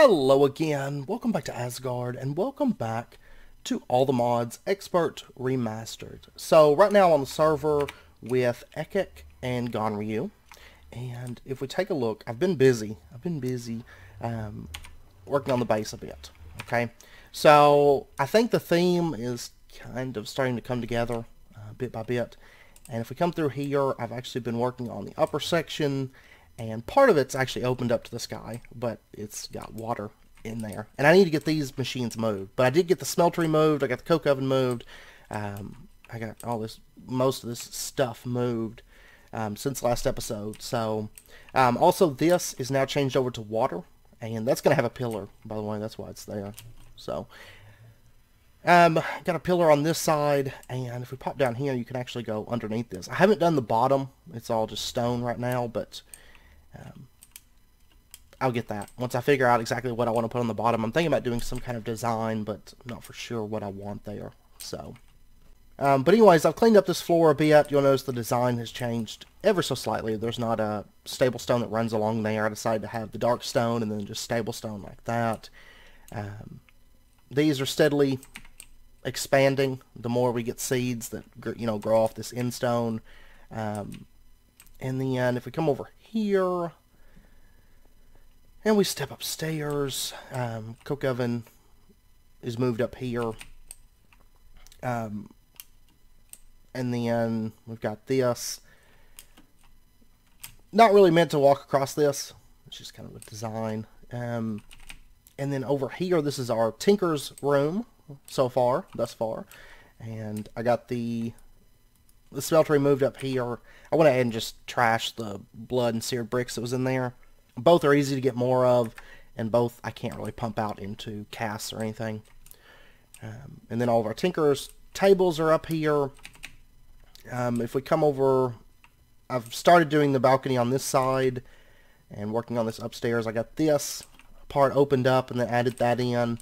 Hello again, welcome back to Asgard, and welcome back to All the Mods Expert Remastered. So right now on the server with Ekek and Gonryu, and if we take a look, I've been busy working on the base a bit, okay? So I think the theme is kind of starting to come together bit by bit, and if we come through here, I've actually been working on the upper section, and part of it's actually opened up to the sky, but it's got water in there. And I need to get these machines moved. But I did get the smeltery moved. I got the coke oven moved. I got most of this stuff moved since last episode. So also this is now changed over to water. And that's going to have a pillar, by the way. That's why it's there. So got a pillar on this side. And if we pop down here, you can actually go underneath this. I haven't done the bottom. It's all just stone right now, but I'll get that. Once I figure out exactly what I want to put on the bottom, I'm thinking about doing some kind of design, but I'm not for sure what I want there. So, but anyways, I've cleaned up this floor a bit. You'll notice the design has changed ever so slightly. There's not a stable stone that runs along there. I decided to have the dark stone and then just stable stone like that. These are steadily expanding the more we get seeds that grow off this end stone. And then if we come over here and we step upstairs, coke oven is moved up here, and then we've got this. Not really meant to walk across this, it's just kind of a design. And then over here, this is our tinker's room thus far, and I got the smeltery moved up here. I went ahead and just trashed the blood and seared bricks that was in there. Both are easy to get more of, and both I can't really pump out into casts or anything. And then all of our tinker's tables are up here. If we come over, I've started doing the balcony on this side and working on this upstairs. I got this part opened up and then added that in.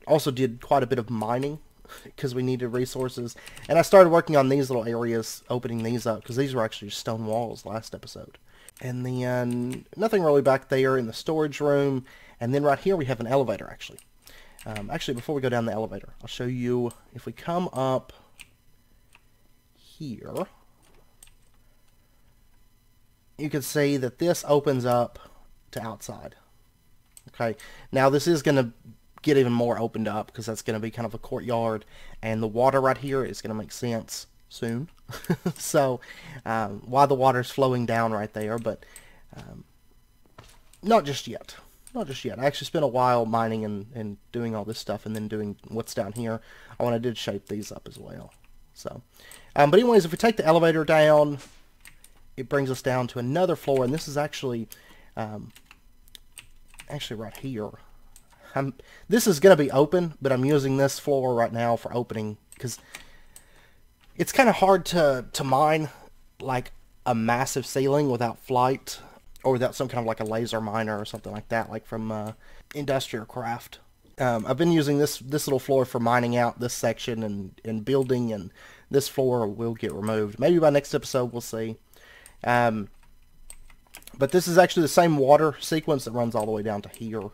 Also did quite a bit of mining because we needed resources, and I started working on these little areas, opening these up, because these were actually just stone walls last episode. And then nothing really back there in the storage room, and then right here we have an elevator actually. Actually, before we go down the elevator, I'll show you. If we come up here, you can see that this opens up to outside. Okay, now this is going to get even more opened up because that's going to be kind of a courtyard, and the water right here is going to make sense soon. So why the water's flowing down right there, but not just yet. I actually spent a while mining and doing all this stuff, and then doing what's down here. I wanted to shape these up as well. So but anyways, if we take the elevator down, it brings us down to another floor, and this is actually right here. This is going to be open, but I'm using this floor right now for opening because it's kind of hard to mine like a massive ceiling without flight or without some kind of like a laser miner or something like that, like from Industrial Craft. I've been using this little floor for mining out this section and building, and this floor will get removed. Maybe by next episode, we'll see. But this is actually the same water sequence that runs all the way down to here.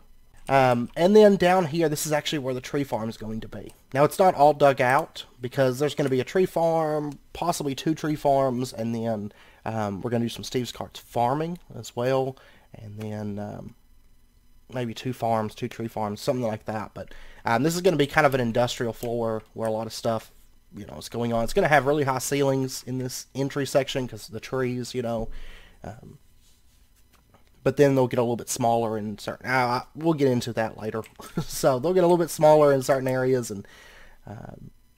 And then down here, this is actually where the tree farm is going to be. Now, it's not all dug out because there's going to be a tree farm, possibly 2 tree farms, and then we're going to do some Steve's Carts farming as well, and then maybe 2 farms, 2 tree farms, something like that. But this is going to be kind of an industrial floor where a lot of stuff, is going on. It's going to have really high ceilings in this entry section because of the trees, but then they'll get a little bit smaller in certain... we'll get into that later. So they'll get a little bit smaller in certain areas and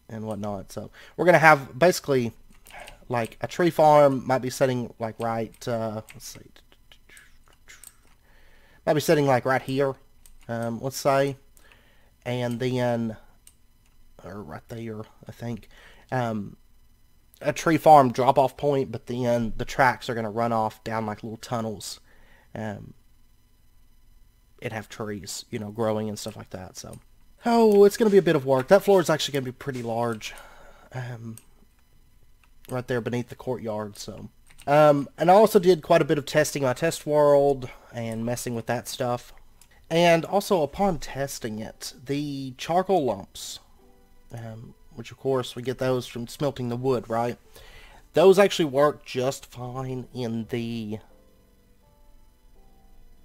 whatnot. So we're going to have basically like a tree farm might be setting like right... let's see. Might be setting like right here, let's say. And then... or right there, I think. A tree farm drop-off point, but then the tracks are going to run off down like little tunnels. It have trees, growing and stuff like that. So, it's going to be a bit of work. That floor is actually going to be pretty large, right there beneath the courtyard. So, and I also did quite a bit of testing on Test World and messing with that stuff. And also, upon testing it, the charcoal lumps, which of course we get those from smelting the wood, right? Those actually work just fine in the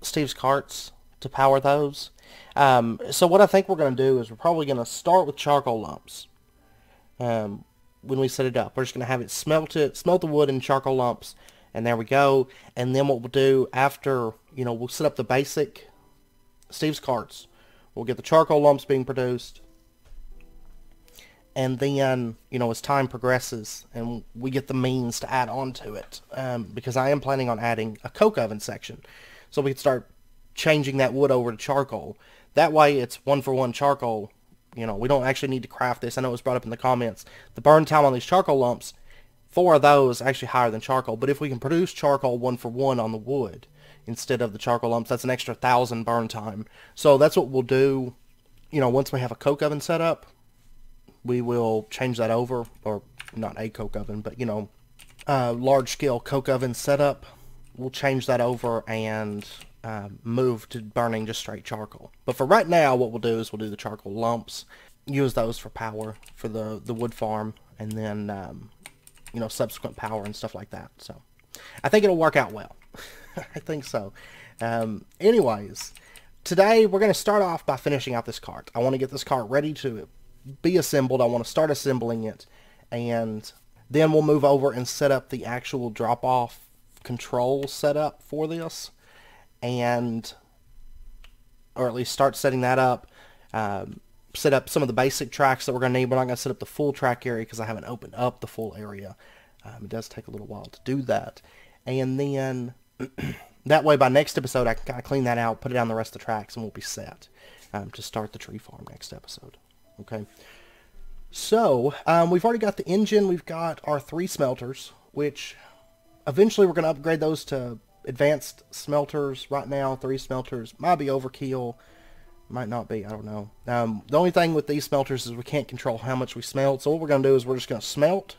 Steve's carts to power those. So what I think we're going to do is we're probably going to start with charcoal lumps. When we set it up, we're just going to have it smelt the wood in charcoal lumps, and there we go. And then what we'll do after, we'll set up the basic Steve's carts. We'll get the charcoal lumps being produced, and then, as time progresses and we get the means to add on to it, because I am planning on adding a coke oven section, so we can start changing that wood over to charcoal. That way it's 1-for-1 charcoal. We don't actually need to craft this. I know it was brought up in the comments. The burn time on these charcoal lumps, 4 of those are actually higher than charcoal. But if we can produce charcoal 1-for-1 on the wood instead of the charcoal lumps, that's an extra 1,000 burn time. So that's what we'll do. Once we have a coke oven set up, we will change that over. Or not a coke oven, but, large-scale coke oven setup. We'll change that over and move to burning just straight charcoal. But for right now, what we'll do is we'll do the charcoal lumps, use those for power for the wood farm, and then subsequent power and stuff like that. So I think it'll work out well. I think so. Anyways, today we're going to start off by finishing out this cart. I want to get this cart ready to be assembled. I want to start assembling it, and then we'll move over and set up the actual drop-off control setup for this, or at least start setting that up. Set up some of the basic tracks that we're going to need. We're not going to set up the full track area because I haven't opened up the full area. It does take a little while to do that. And then that way by next episode I can kind of clean that out, put it on the rest of the tracks, and we'll be set to start the tree farm next episode. Okay. So we've already got the engine. We've got our 3 smelters, which eventually we're going to upgrade those to advanced smelters. Right now, 3 smelters might be overkill, might not be, I don't know. The only thing with these smelters is we can't control how much we smelt, so what we're going to do is we're just going to smelt,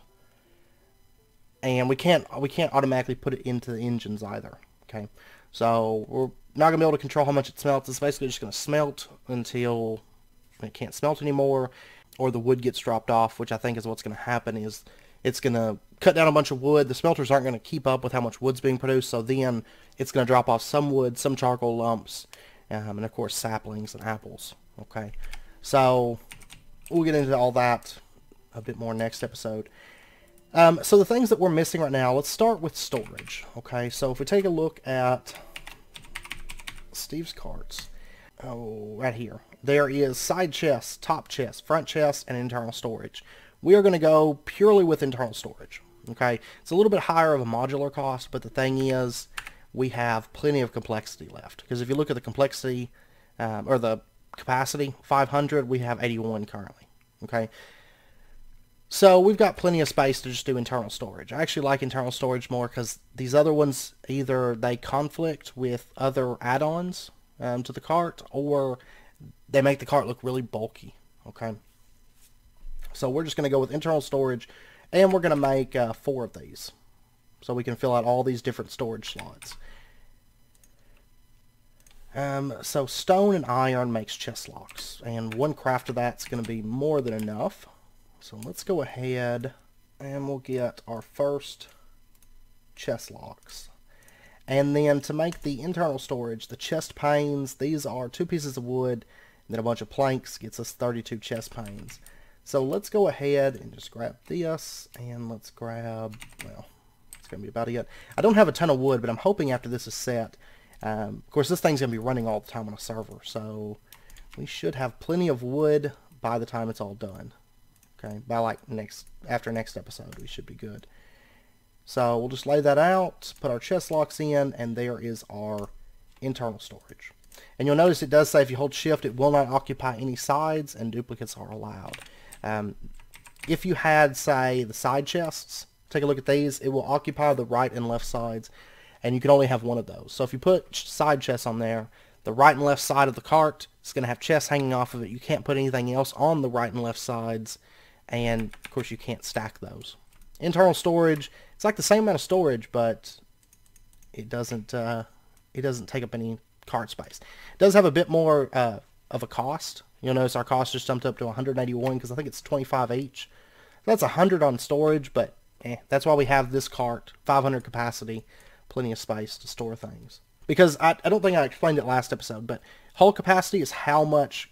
and we can't automatically put it into the engines either. Okay, so we're not going to be able to control how much it smelts. It's basically just going to smelt until it can't smelt anymore, or the wood gets dropped off, which I think is what's going to happen. Is it's going to cut down a bunch of wood. The smelters aren't going to keep up with how much wood's being produced, so then it's going to drop off some wood, some charcoal lumps, and of course saplings and apples. Okay, so we'll get into all that a bit more next episode. So the things that we're missing right now, let's start with storage. Okay, so if we take a look at Steve's carts, right here, there is side chest, top chest, front chest, and internal storage. We are going to go purely with internal storage. Okay, it's a little bit higher of a modular cost, but the thing is, we have plenty of complexity left. Because if you look at the complexity, or the capacity, 500, we have 81 currently. Okay, so we've got plenty of space to just do internal storage. I actually like internal storage more because these other ones, either they conflict with other add-ons to the cart, or they make the cart look really bulky. Okay, so we're just going to go with internal storage, and we're going to make 4 of these, so we can fill out all these different storage slots. So stone and iron makes chest locks, and 1 craft of that's going to be more than enough. So let's go ahead and we'll get our first chest locks. And then to make the internal storage, the chest panes, these are 2 pieces of wood and then a bunch of planks, gets us 32 chest panes. So let's go ahead and just grab this, and let's grab, well, it's going to be about it. I don't have a ton of wood, but I'm hoping after this is set, of course this thing's going to be running all the time on a server, so we should have plenty of wood by the time it's all done. Okay, by like after next episode, we should be good. So we'll just lay that out, put our chest locks in, and there is our internal storage. And you'll notice it does say if you hold shift, it will not occupy any sides, and duplicates are allowed. If you had, say, the side chests, take a look at these, it will occupy the right and left sides, and you can only have 1 of those. So if you put side chests on there, the right and left side of the cart is going to have chests hanging off of it. You can't put anything else on the right and left sides, and of course you can't stack those. Internal storage, it's like the same amount of storage, but it doesn't take up any cart space. It does have a bit more of a cost. You'll notice our cost just jumped up to 181 because I think it's 25 each. That's 100 on storage, but that's why we have this cart, 500 capacity, plenty of space to store things. Because I don't think I explained it last episode, but hull capacity is how much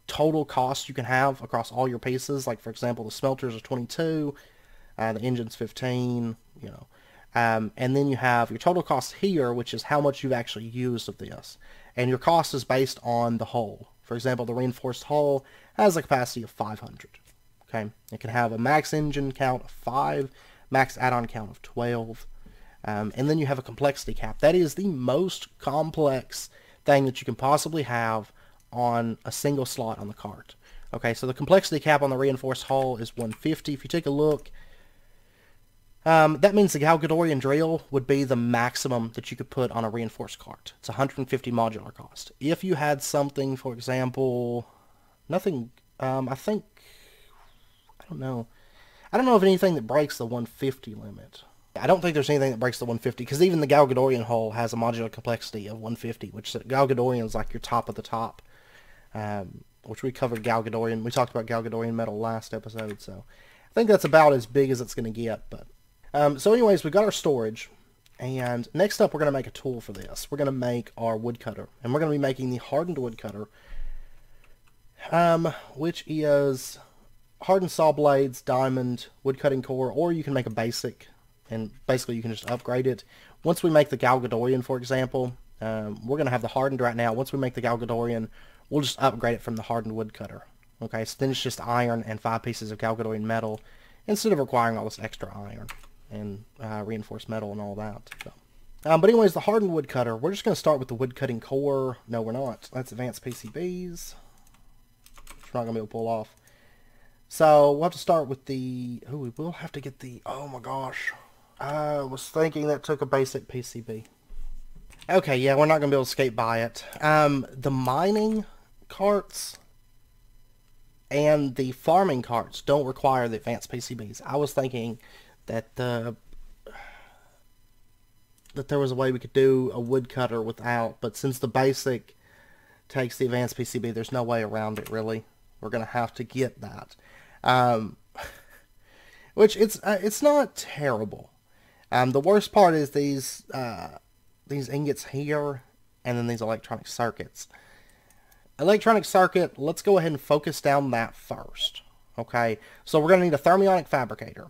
total cost you can have across all your pieces. Like, for example, the smelters are 22, the engine's 15, you know. And then you have your total cost here, which is how much you've actually used of this. And your cost is based on the hull. For example, the reinforced hull has a capacity of 500. Okay, it can have a max engine count of 5, max add-on count of 12, and then you have a complexity cap. That is the most complex thing that you can possibly have on a single slot on the cart. Okay, so the complexity cap on the reinforced hull is 150. If you take a look, that means the Galgadorian drill would be the maximum that you could put on a reinforced cart. It's 150 modular cost. If you had something, for example, nothing, I think, I don't know of anything that breaks the 150 limit. I don't think there's anything that breaks the 150, because even the Galgadorian hull has a modular complexity of 150, which Galgadorian is like your top of the top, which we covered Galgadorian. We talked about Galgadorian metal last episode, so I think that's about as big as it's going to get. But so anyways, we've got our storage, and next up we're going to make a tool for this. We're going to make our woodcutter, and we're going to be making the hardened woodcutter, which is hardened saw blades, diamond, wood cutting core, or you can make a basic, and basically you can just upgrade it. Once we make the Galgadorian, for example, we're going to have the hardened right now. Once we make the Galgadorian, we'll just upgrade it from the hardened woodcutter. Okay, so then it's just iron and 5 pieces of Galgadorian metal, instead of requiring all this extra iron and reinforced metal and all that. So. But anyways, the hardened woodcutter, we're just going to start with the wood cutting core. No, we're not. That's advanced PCBs, which we're not going to be able to pull off. So we'll have to start with the, we will have to get the, oh my gosh, I was thinking that took a basic PCB. Okay, yeah, we're not going to be able to skate by it. The mining carts and the farming carts don't require the advanced PCBs. I was thinking that that there was a way we could do a woodcutter without, but since the basic takes the advanced PCB, there's no way around it, really. We're going to have to get that. Which it's not terrible. The worst part is these ingots here, and then these electronic circuits. Electronic circuit, let's go ahead and focus down that first. Okay, so we're going to need a thermionic fabricator.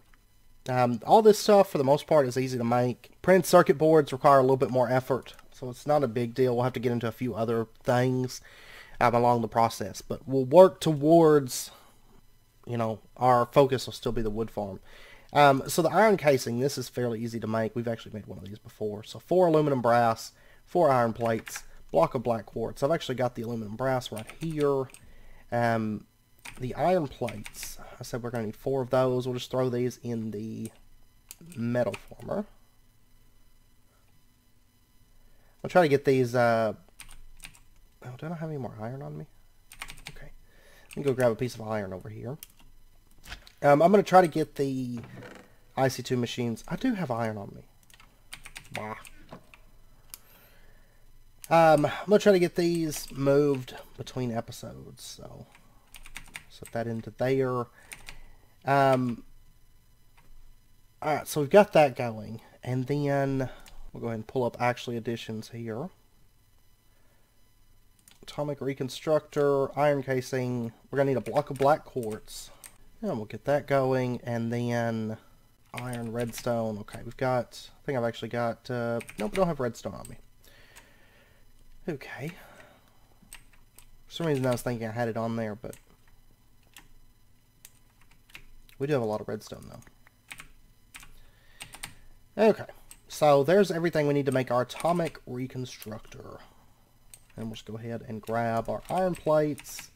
All this stuff, for the most part, is easy to make. Printed circuit boards require a little bit more effort, so it's not a big deal. We'll have to get into a few other things along the process, but we'll work towards, you know, our focus will still be the wood farm. So the iron casing, this is fairly easy to make. We've actually made one of these before. So 4 aluminum brass, 4 iron plates, block of black quartz. I've actually got the aluminum brass right here. The iron plates, I said we're going to need 4 of those. We'll just throw these in the metal former. I'll try to get these, oh, do I not have any more iron on me? Okay. Let me go grab a piece of iron over here. I'm going to try to get the IC2 machines. I do have iron on me. Bah. I'm going to try to get these moved between episodes. So, set that into there. Alright, so we've got that going. And then we'll go ahead and pull up actually additions here. Atomic reconstructor, iron casing. We're going to need a block of black quartz. And we'll get that going. And then iron redstone. Okay, we've got, I think I've actually got, nope, I don't have redstone on me. Okay. For some reason I was thinking I had it on there, but we do have a lot of redstone though. Okay, so there's everything we need to make our atomic reconstructor. And we'll just go ahead and grab our iron plates.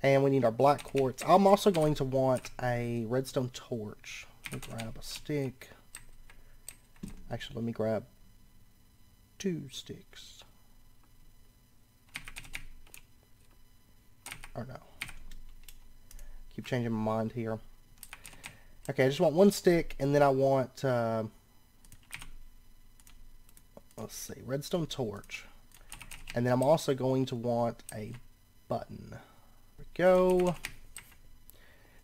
And we need our black quartz. I'm also going to want a redstone torch. Let me grab a stick. Actually, let me grab 2 sticks. Or no. Keep changing my mind here. Okay, I just want 1 stick, and then I want, let's see, redstone torch. And then I'm also going to want a button. There we go.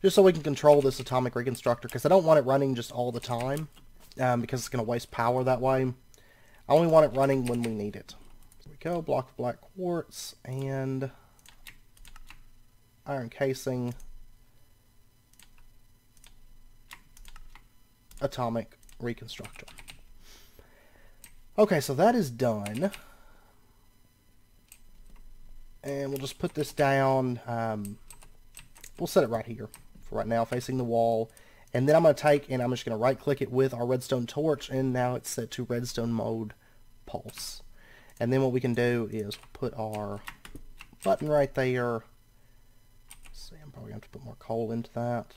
Just so we can control this atomic reconstructor, because I don't want it running just all the time, because it's going to waste power that way. I only want it running when we need it. There we go, block of black quartz, and iron casing, atomic reconstructor. Okay, so that is done. And we'll just put this down. We'll set it right here for right now, facing the wall. And then I'm going to take, and I'm just going to right click it with our redstone torch, and now it's set to redstone mode pulse. And then what we can do is put our button right there. Let's see, I'm probably going to have to put more coal into that.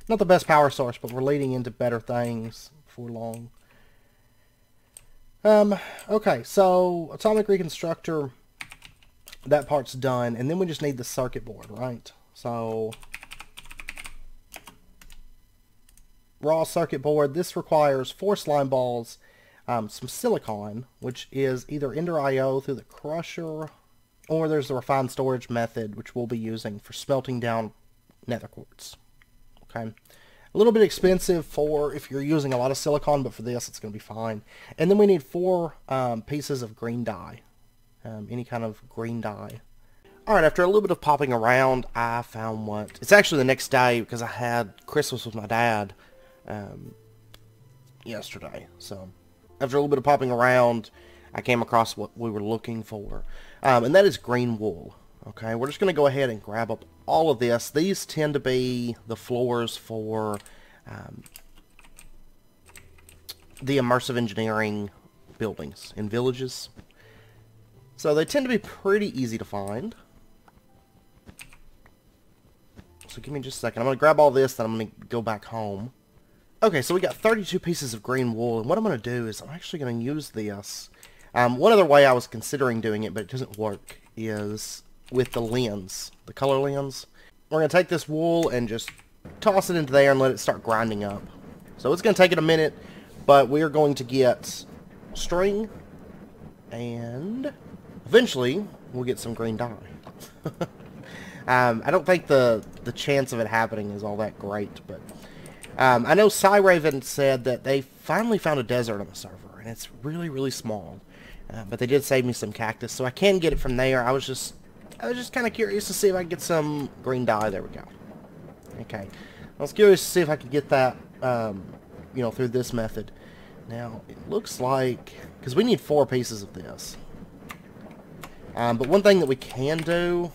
Not the best power source, but we're leading into better things before long. Okay, so atomic reconstructor, that part's done, and then we just need the circuit board, right? So raw circuit board. This requires 4 slime balls, some silicon, which is either Ender IO through the crusher, or there's the refined storage method, which we'll be using for smelting down nether quartz. Okay. A little bit expensive for if you're using a lot of silicon, but for this it's going to be fine. And then we need 4 pieces of green dye. Any kind of green dye. Alright, after a little bit of popping around, I found what... It's actually the next day, because I had Christmas with my dad yesterday. So, after a little bit of popping around, I came across what we were looking for. And that is green wool. Okay, we're just going to go ahead and grab up all of this. These tend to be the floors for the immersive engineering buildings in villages. So they tend to be pretty easy to find. So give me just a second. I'm going to grab all this, then I'm going to go back home. Okay, so we got 32 pieces of green wool, and what I'm going to do is I'm actually going to use this. One other way I was considering doing it, but it doesn't work, is with the lens, the color lens. We're going to take this wool and just toss it into there and let it start grinding up. So it's going to take it a minute, but we're going to get string, and eventually we'll get some green dye. I don't think the chance of it happening is all that great, but I know Raven said that they finally found a desert on the server, and it's really, really small. But they did save me some cactus, so I can get it from there. I was just kind of curious to see if I could get some green dye. There we go. Okay. I was curious to see if I could get that, you know, through this method. Now, it looks like... Because we need 4 pieces of this. But one thing that we can do...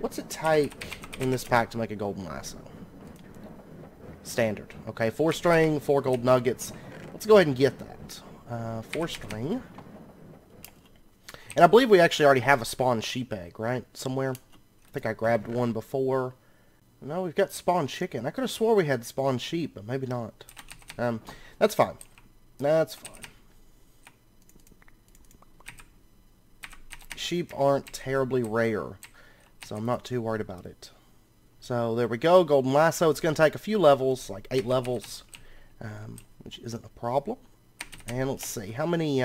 what's it take in this pack to make a golden lasso? Standard. Okay, 4 string, 4 gold nuggets. Let's go ahead and get that. 4 string... And I believe we actually already have a spawned sheep egg, right? Somewhere. I think I grabbed one before. No, we've got spawned chicken. I could have swore we had spawned sheep, but maybe not. That's fine. That's fine. Sheep aren't terribly rare, so I'm not too worried about it. So there we go, golden lasso. It's going to take a few levels, like 8 levels, which isn't a problem. And let's see, how many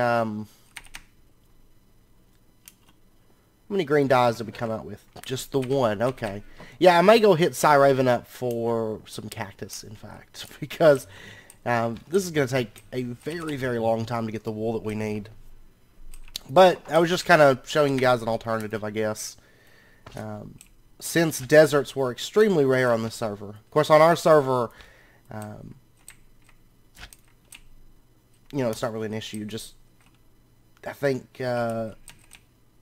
green dyes did we come out with? Just the one, okay. Yeah, I may go hit Raven up for some cactus, in fact, because this is going to take a very, very long time to get the wool that we need. But I was just kind of showing you guys an alternative, I guess. Since deserts were extremely rare on this server. Of course, on our server, you know, it's not really an issue. Just, I think...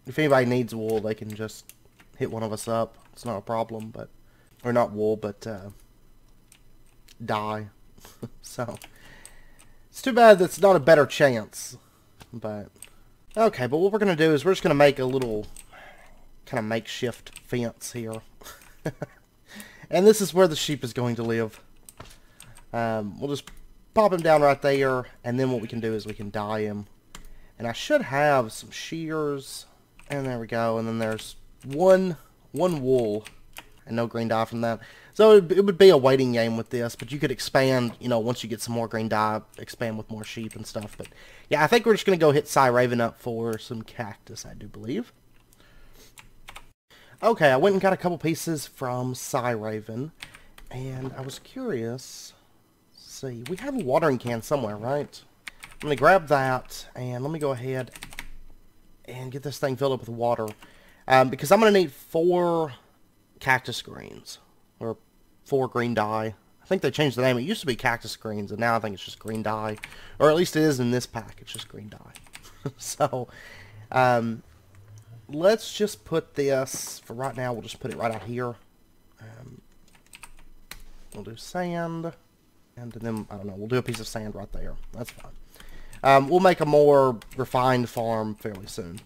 if anybody needs wool, they can just hit one of us up. It's not a problem, but... Or not wool, but, dye. So, it's too bad that's not a better chance. But, okay, but what we're going to do is we're just going to make a little kind of makeshift fence here. And this is where the sheep is going to live. We'll just pop him down right there, and then what we can do is we can dye him. And I should have some shears... And there we go, and then there's one wool, and no green dye from that. So it would be a waiting game with this, but you could expand, you know, once you get some more green dye, expand with more sheep and stuff. But yeah, I think we're just going to go hit Raven up for some cactus, I do believe. Okay, I went and got a couple pieces from Raven, and I was curious. Let's see, we have a watering can somewhere, right? I'm going to grab that, and let me go ahead and get this thing filled up with water. Because I'm going to need 4 cactus greens, or 4 green dye. I think they changed the name. It used to be cactus greens, and now I think it's just green dye. Or at least it is in this pack. It's just green dye. So, let's just put this, for right now, we'll just put it right out here. We'll do sand, and then, I don't know, we'll do a piece of sand right there. That's fine. We'll make a more refined farm fairly soon.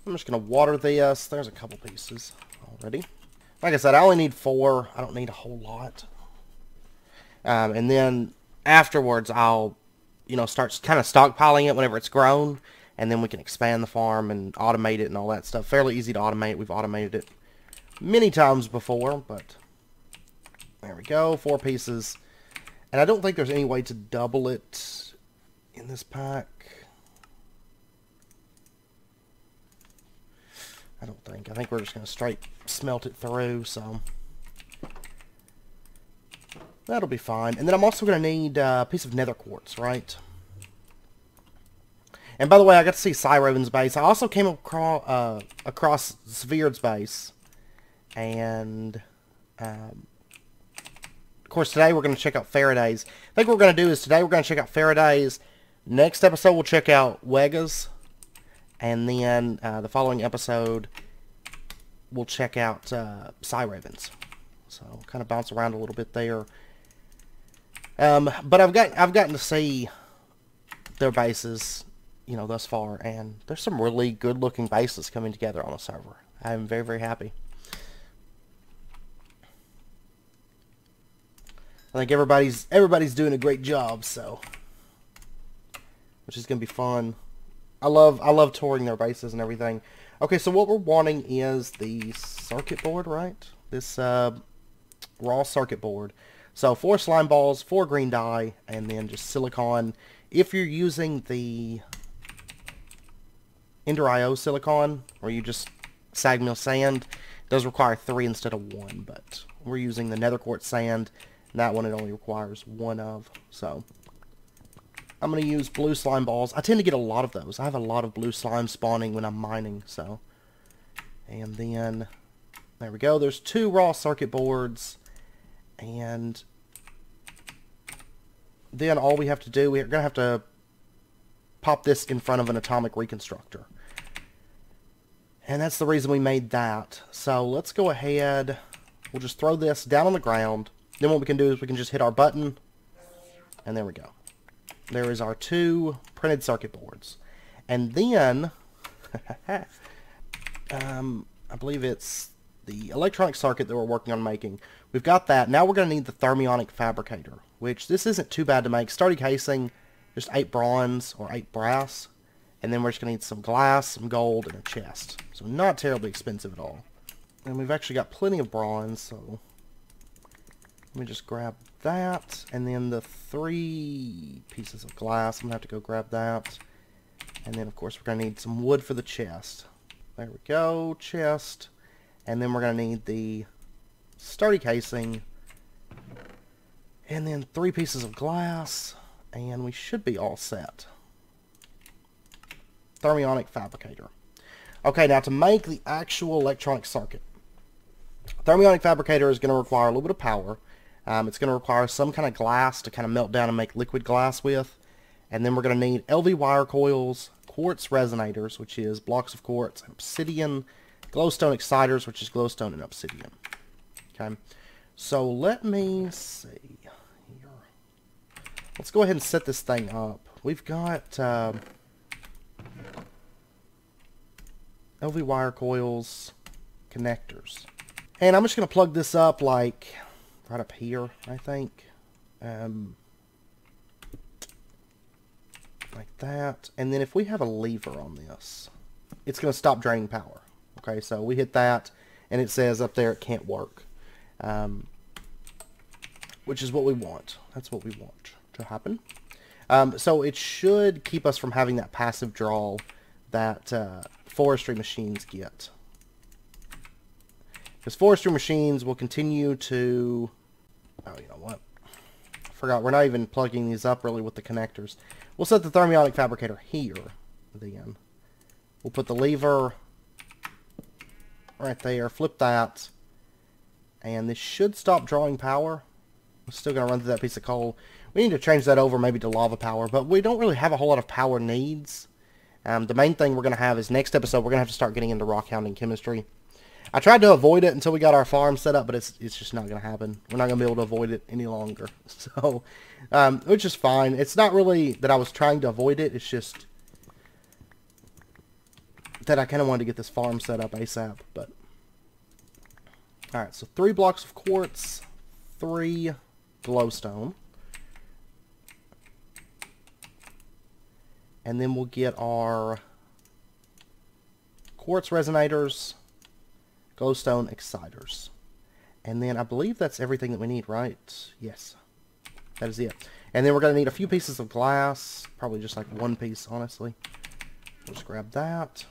I'm just going to water this. There's a couple pieces already. Like I said, I only need 4. I don't need a whole lot. And then afterwards, I'll, start kind of stockpiling it whenever it's grown. And then we can expand the farm and automate it and all that stuff. Fairly easy to automate. We've automated it many times before, but there we go. 4 pieces. And I don't think there's any way to double it in this pack. I don't think. I think we're just going to straight smelt it through, so that'll be fine. And then I'm also going to need a piece of nether quartz, right? And by the way, I got to see Raven's base. I also came across Sveird's base. And, of course, today we're going to check out Faraday's. I think what we're going to do is today we're going to check out Faraday's. Next episode, we'll check out Wega's. And then the following episode, we'll check out Raven's. So, kind of bounce around a little bit there. But I've gotten to see their bases, thus far, and there's some really good-looking bases coming together on the server. I'm very, very happy. I think everybody's doing a great job, so, which is gonna be fun. I love touring their bases and everything. Okay, so what we're wanting is the circuit board, right? This raw circuit board. So 4 slime balls, 4 green dye, and then just silicon. If you're using the Ender IO silicon, or you just sag mill sand, it does require 3 instead of 1, but we're using the nether quartz sand, and that one it only requires 1 of. So I'm going to use blue slime balls. I tend to get a lot of those. I have a lot of blue slime spawning when I'm mining, so. And then, there we go. There's 2 raw circuit boards, and then all we have to do, we're going to have to pop this in front of an atomic reconstructor. And that's the reason we made that. So let's go ahead. We'll just throw this down on the ground. Then what we can do is we can just hit our button. And there we go. There is our 2 printed circuit boards. And then, I believe it's the electronic circuit that we're working on making. We've got that. Now we're going to need the thermionic fabricator, which this isn't too bad to make. Sturdy casing, just 8 bronze or 8 brass. And then we're just going to need some glass, some gold, and a chest. So not terribly expensive at all. And we've actually got plenty of bronze, so let me just grab that. And then the 3 pieces of glass, I'm going to have to go grab that. And then, of course, we're going to need some wood for the chest. There we go, chest. And then we're going to need the sturdy casing. And then 3 pieces of glass. And we should be all set. Thermionic fabricator. Okay, now to make the actual electronic circuit. Thermionic fabricator is going to require a little bit of power. It's going to require some kind of glass to kind of melt down and make liquid glass with. And then we're going to need LV wire coils, quartz resonators, which is blocks of quartz, and obsidian, glowstone exciters, which is glowstone and obsidian. Okay, so let me see here. Let's go ahead and set this thing up. We've got LV wire coils, connectors. And I'm just going to plug this up like right up here, I think. Like that. And then if we have a lever on this, it's going to stop draining power. Okay, so we hit that, and it says up there it can't work. Which is what we want. That's what we want to happen. So it should keep us from having that passive draw that forestry machines get. Because forestry machines will continue to... Oh, you know what? I forgot, we're not even plugging these up really with the connectors. We'll set the thermionic fabricator here, then. We'll put the lever right there, flip that, and this should stop drawing power. We're still going to run through that piece of coal. We need to change that over maybe to lava power, but we don't really have a whole lot of power needs. The main thing we're going to have is next episode we're going to have to start getting into rock hounding chemistry. I tried to avoid it until we got our farm set up, but it's just not going to happen. We're not going to be able to avoid it any longer. So, which is fine. It's not really that I was trying to avoid it. It's just that I kind of wanted to get this farm set up ASAP. But alright, so 3 blocks of quartz, 3 glowstone. And then we'll get our quartz resonators, glowstone exciters. And then I believe that's everything that we need, right? Yes. That is it. And then we're going to need a few pieces of glass. Probably just like 1 piece, honestly. We'll just grab that.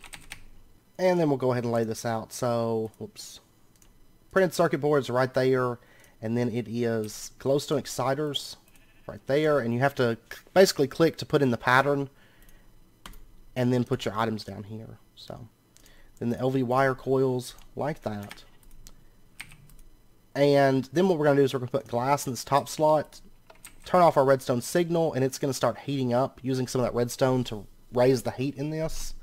And then we'll go ahead and lay this out. So, whoops. Printed circuit boards right there. And then it is glowstone exciters right there. And you have to basically click to put in the pattern. And then put your items down here. So, then the LV wire coils like that. And then what we're going to do is we're going to put glass in this top slot. Turn off our redstone signal. And it's going to start heating up using some of that redstone to raise the heat in this.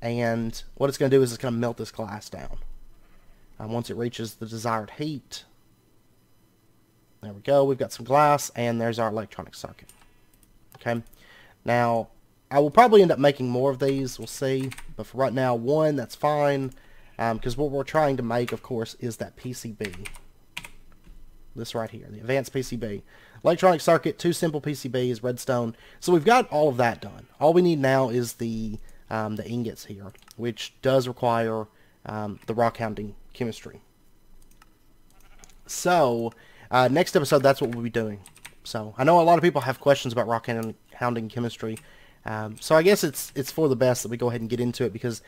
And what it's going to do is it's going to melt this glass down. Once it reaches the desired heat. There we go. We've got some glass. And there's our electronic circuit. Okay. Now, I will probably end up making more of these. We'll see. But for right now, 1, that's fine. Because what we're trying to make, of course, is that PCB. This right here. The advanced PCB. Electronic circuit, 2 simple PCBs, redstone. So we've got all of that done. All we need now is the ingots here. Which does require the rock hounding chemistry. So, next episode, that's what we'll be doing. So, I know a lot of people have questions about rock hounding chemistry. So I guess it's for the best that we go ahead and get into it, because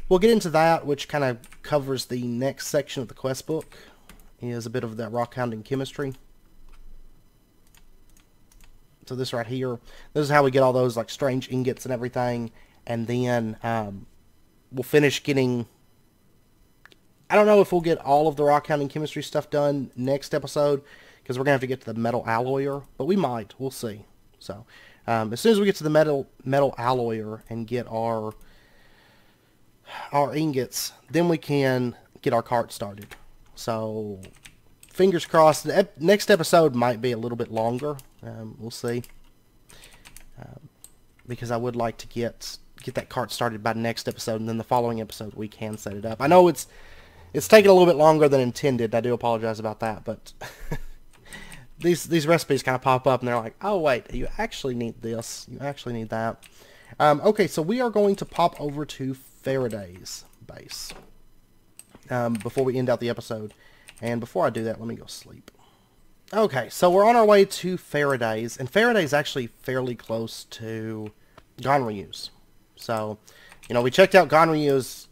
we'll get into that, which kind of covers the next section of the quest book, is a bit of that rock hounding chemistry. So this right here, this is how we get all those like strange ingots and everything, and then we'll finish getting... I don't know if we'll get all of the rock hounding chemistry stuff done next episode, because we're going to have to get to the metal alloyer, but we might. We'll see. So... as soon as we get to the metal alloyer and get our ingots, then we can get our cart started. So, fingers crossed. The next episode might be a little bit longer. We'll see. Because I would like to get that cart started by the next episode, and then the following episode we can set it up. I know it's taking a little bit longer than intended. I do apologize about that, but... These recipes kind of pop up and they're like, oh wait, you actually need this, you actually need that. Okay, so we are going to pop over to Faraday's base before we end out the episode. And before I do that, let me go sleep. Okay, so we're on our way to Faraday's, and Faraday's actually fairly close to Gonryu's. So, you know, we checked out Gonryu's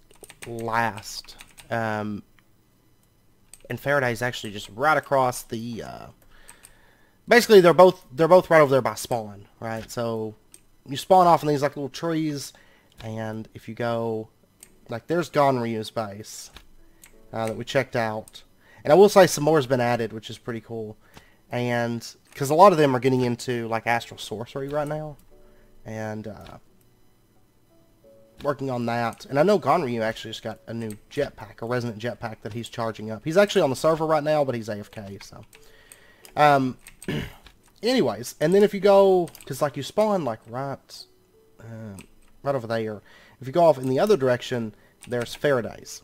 last, and Faraday's actually just right across the... Basically, they're both right over there by spawn, right? So you spawn off in these like little trees, and if you go, like, there's Gonryu's base that we checked out, and I will say some more has been added, which is pretty cool, and because a lot of them are getting into like astral sorcery right now, and working on that. And I know Gonryu actually just got a new jetpack, a resonant jetpack that he's charging up. He's actually on the server right now, but he's AFK, so. Anyways, and then if you go, because like you spawn like right over there. If you go off in the other direction, there's Faraday's.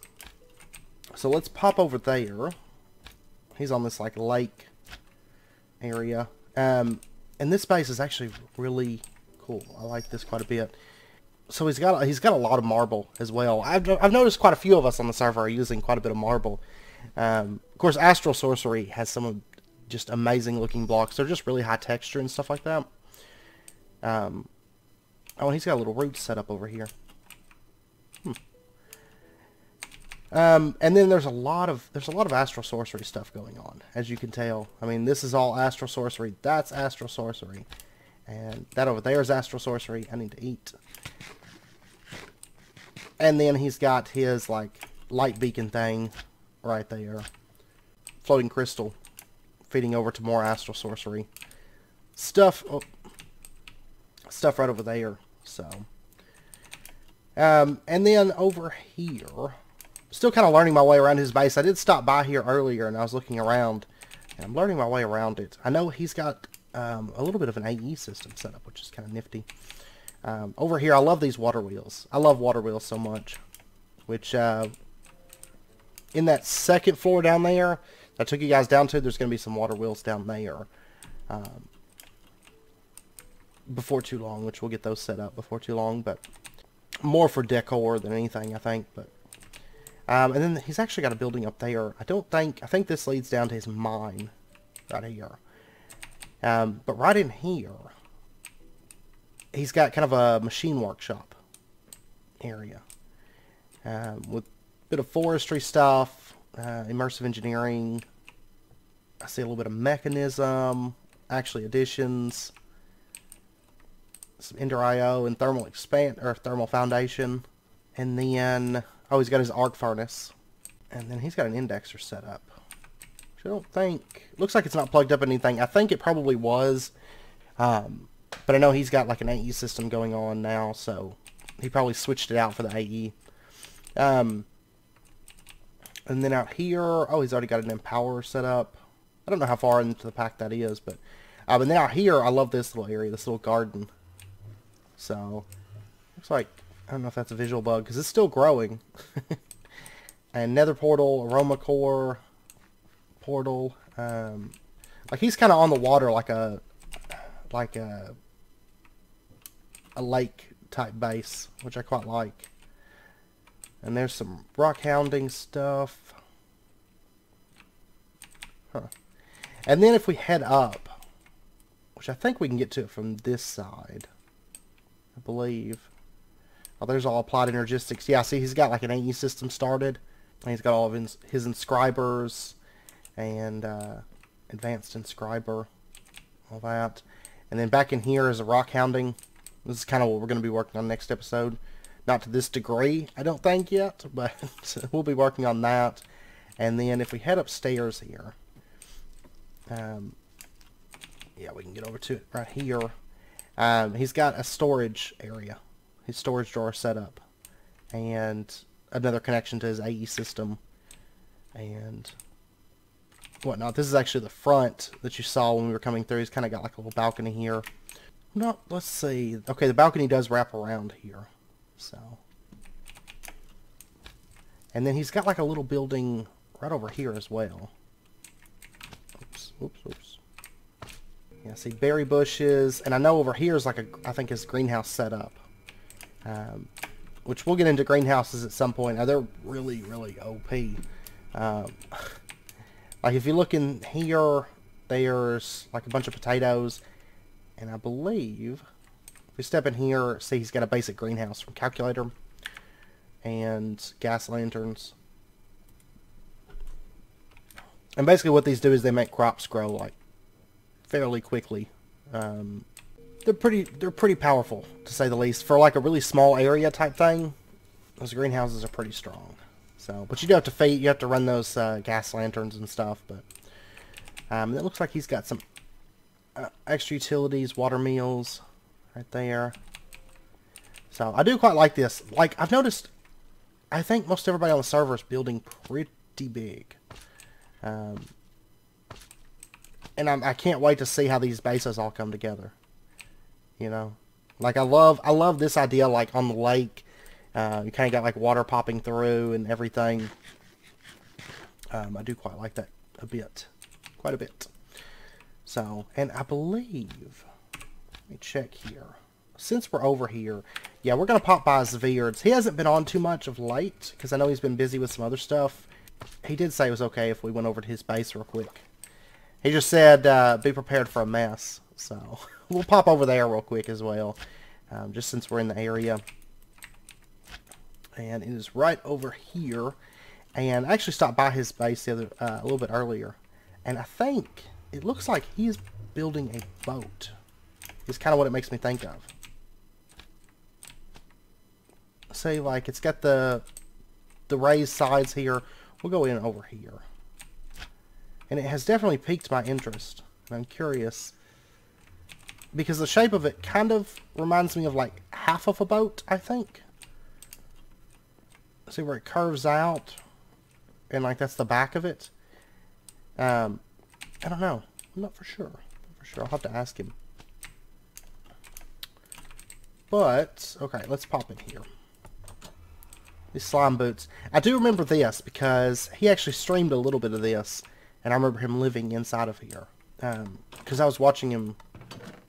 So let's pop over there. He's on this like lake area. And this base is actually really cool. I like this quite a bit. So he's got a lot of marble as well. I've noticed quite a few of us on the server are using quite a bit of marble. Of course, astral sorcery has some of just amazing looking blocks. They're just really high texture and stuff like that. Oh, and he's got a little route set up over here. And then there's a lot of astral sorcery stuff going on, as you can tell. I mean, this is all astral sorcery. That's astral sorcery, and that over there is astral sorcery. I need to eat. And then he's got his like light beacon thing right there, floating crystal, feeding over to more astral sorcery stuff. Oh, stuff right over there. So, and then over here. Still kind of learning my way around his base. I did stop by here earlier, and I was looking around, and I'm learning my way around it. I know he's got a little bit of an AE system set up, which is kind of nifty. Over here, I love these water wheels. I love water wheels so much. Which, in that second floor down there, I took you guys down to, there's going to be some water wheels down there. Before too long, which we'll get those set up before too long, but more for decor than anything, I think, but... and then he's actually got a building up there. I think this leads down to his mine right here. But right in here, he's got kind of a machine workshop area. With a bit of forestry stuff, immersive engineering. I see a little bit of mechanism, actually additions, some Ender IO and thermal thermal foundation. And then... oh, he's got his arc furnace. And then he's got an indexer set up. Which I don't think... looks like it's not plugged up in anything. I think it probably was. But I know he's got like an AE system going on now, so he probably switched it out for the AE. And then out here... oh, he's already got an Empower set up. I don't know how far into the pack that is, but... and then out here, I love this little area, this little garden. So, looks like... I don't know if that's a visual bug, because it's still growing. And nether portal, aroma core, portal. Like he's kind of on the water like a lake type base, which I quite like. And there's some rock hounding stuff. Huh. And then if we head up, which I think we can get to it from this side, I believe. Oh, there's all applied energistics. Yeah, see, he's got like an AE system started. And he's got all of his inscribers and advanced inscriber, all that. And then back in here is a rock hounding. This is kind of what we're going to be working on next episode. Not to this degree, I don't think yet, but we'll be working on that. And then if we head upstairs here, yeah, we can get over to it right here. He's got a storage area. His storage drawer set up, and another connection to his AE system, and whatnot. This is actually the front that you saw when we were coming through. He's kind of got like a little balcony here. No, let's see. Okay, the balcony does wrap around here, so. And then he's got like a little building right over here as well. Oops, oops, oops. Yeah, see berry bushes, and I know over here is like I think his greenhouse set up. Which we'll get into greenhouses at some point. Now, they're really, really OP. Like, if you look in here, there's, like, a bunch of potatoes. And I believe, if we step in here, see he's got a basic greenhouse from Calculator. And gas lanterns. And basically what these do is they make crops grow, like, fairly quickly. They're pretty powerful, to say the least. For like a really small area type thing, those greenhouses are pretty strong. So, but you do have to feed, you have to run those gas lanterns and stuff. But it looks like he's got some extra utilities, water meals, right there. So I do quite like this. Like I've noticed, I think most everybody on the server is building pretty big. And I can't wait to see how these bases all come together. You know, like I love this idea, like on the lake, you kind of got like water popping through and everything. I do quite like that quite a bit. So, and I believe, let me check here. Since we're over here, yeah, we're going to pop by Zveards. He hasn't been on too much of late, because I know he's been busy with some other stuff. He did say it was okay if we went over to his base real quick. He just said, be prepared for a mess, so... We'll pop over there real quick as well, just since we're in the area. And it is right over here. And I actually stopped by his base the other a little bit earlier, and I think it looks like he's building a boat. It's kind of what it makes me think of. Say, like, it's got the raised sides here. We'll go in over here. And it has definitely piqued my interest. And I'm curious, because the shape of it kind of reminds me of, like, half of a boat, I think. See where it curves out? And, like, that's the back of it. I don't know. I'm not for sure. I'll have to ask him. But, okay, let's pop in here. These slime boots. I do remember this because he actually streamed a little bit of this. And I remember him living inside of here. Because I was watching him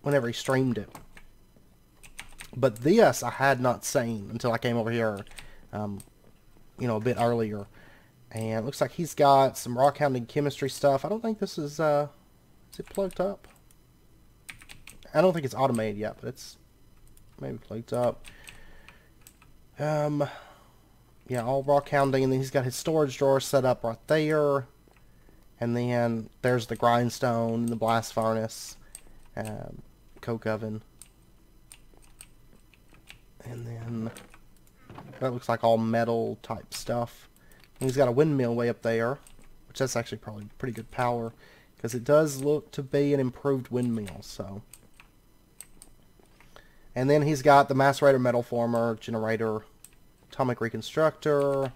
whenever he streamed it. But this I had not seen until I came over here, you know, a bit earlier. And it looks like he's got some rock hounding chemistry stuff. I don't think this is it plugged up? I don't think it's automated yet, but it's maybe plugged up. Yeah, all rock hounding, and then he's got his storage drawer set up right there. And then there's the grindstone, the blast furnace, coke oven. And then that looks like all metal type stuff. And he's got a windmill way up there, which that's actually probably pretty good power, because it does look to be an improved windmill. So, and then he's got the macerator, metal former, generator, atomic reconstructor.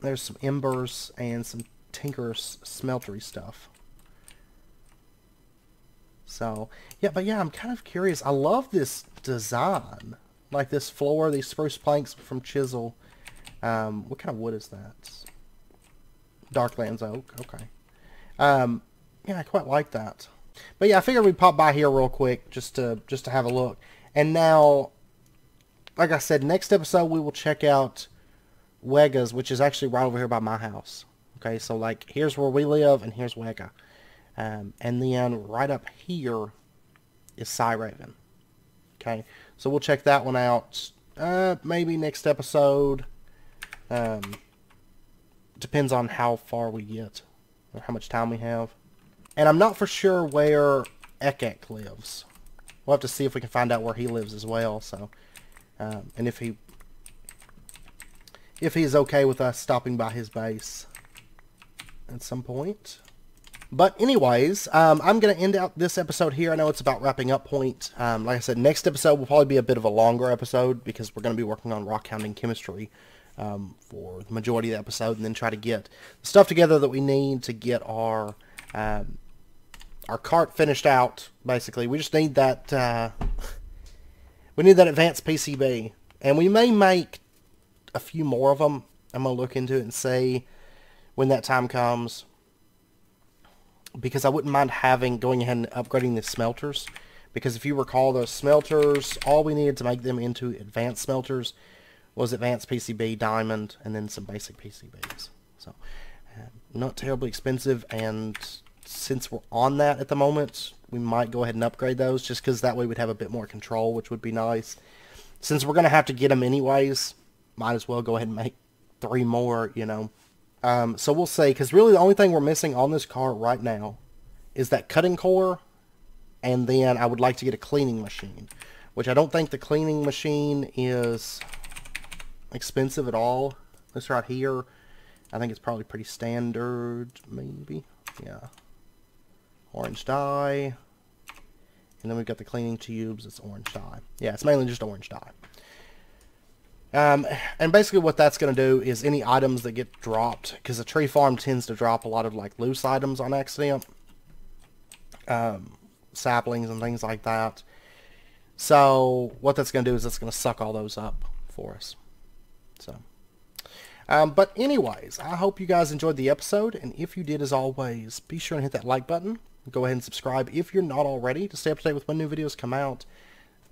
There's some embers and some tinker's smeltery stuff. So, yeah, but yeah, I'm kind of curious. I love this design. Like this floor, these spruce planks from chisel. What kind of wood is that? Darklands oak. Okay. Yeah, I quite like that. But yeah, I figured we'd pop by here real quick just to have a look. And now, like I said, next episode we will check out Wega's, which is actually right over here by my house. Okay, so like here's where we live, and here's Wega. And then right up here is Cyraven. Okay, so we'll check that one out. Maybe next episode. Depends on how far we get, or how much time we have. And I'm not for sure where Ekek lives. We'll have to see if we can find out where he lives as well. So, and if he's okay with us stopping by his base at some point. But anyways, I'm going to end out this episode here. I know it's about wrapping up point. Like I said, next episode will probably be a bit of a longer episode because we're going to be working on rock hounding chemistry for the majority of the episode, and then try to get the stuff together that we need to get our cart finished out. Basically, we just need that. We need that advanced PCB, and we may make a few more of them. I'm gonna look into it and see when that time comes, because I wouldn't mind going ahead and upgrading the smelters. Because if you recall, those smelters, all we needed to make them into advanced smelters was advanced PCB, diamond, and then some basic PCBs. So, not terribly expensive, and since we're on that at the moment, we might go ahead and upgrade those, just because that way we'd have a bit more control, which would be nice. Since we're going to have to get them anyways, might as well go ahead and make 3 more, you know. So we'll see, because really the only thing we're missing on this car right now is that cutting core, and then I would like to get a cleaning machine, which I don't think the cleaning machine is expensive at all. This right here, I think it's probably pretty standard, maybe. Yeah. Orange dye. And then we've got the cleaning tubes. It's orange dye. Yeah, it's mainly just orange dye. And basically what that's going to do is any items that get dropped, because the tree farm tends to drop a lot of like loose items on accident. Saplings and things like that. So what that's going to do is it's going to suck all those up for us. So, but anyways, I hope you guys enjoyed the episode, and if you did, as always, be sure and hit that like button. Go ahead and subscribe if you're not already to stay up to date with when new videos come out.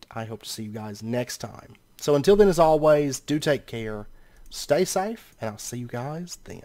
I hope to see you guys next time. So until then, as always, do take care, stay safe, and I'll see you guys then.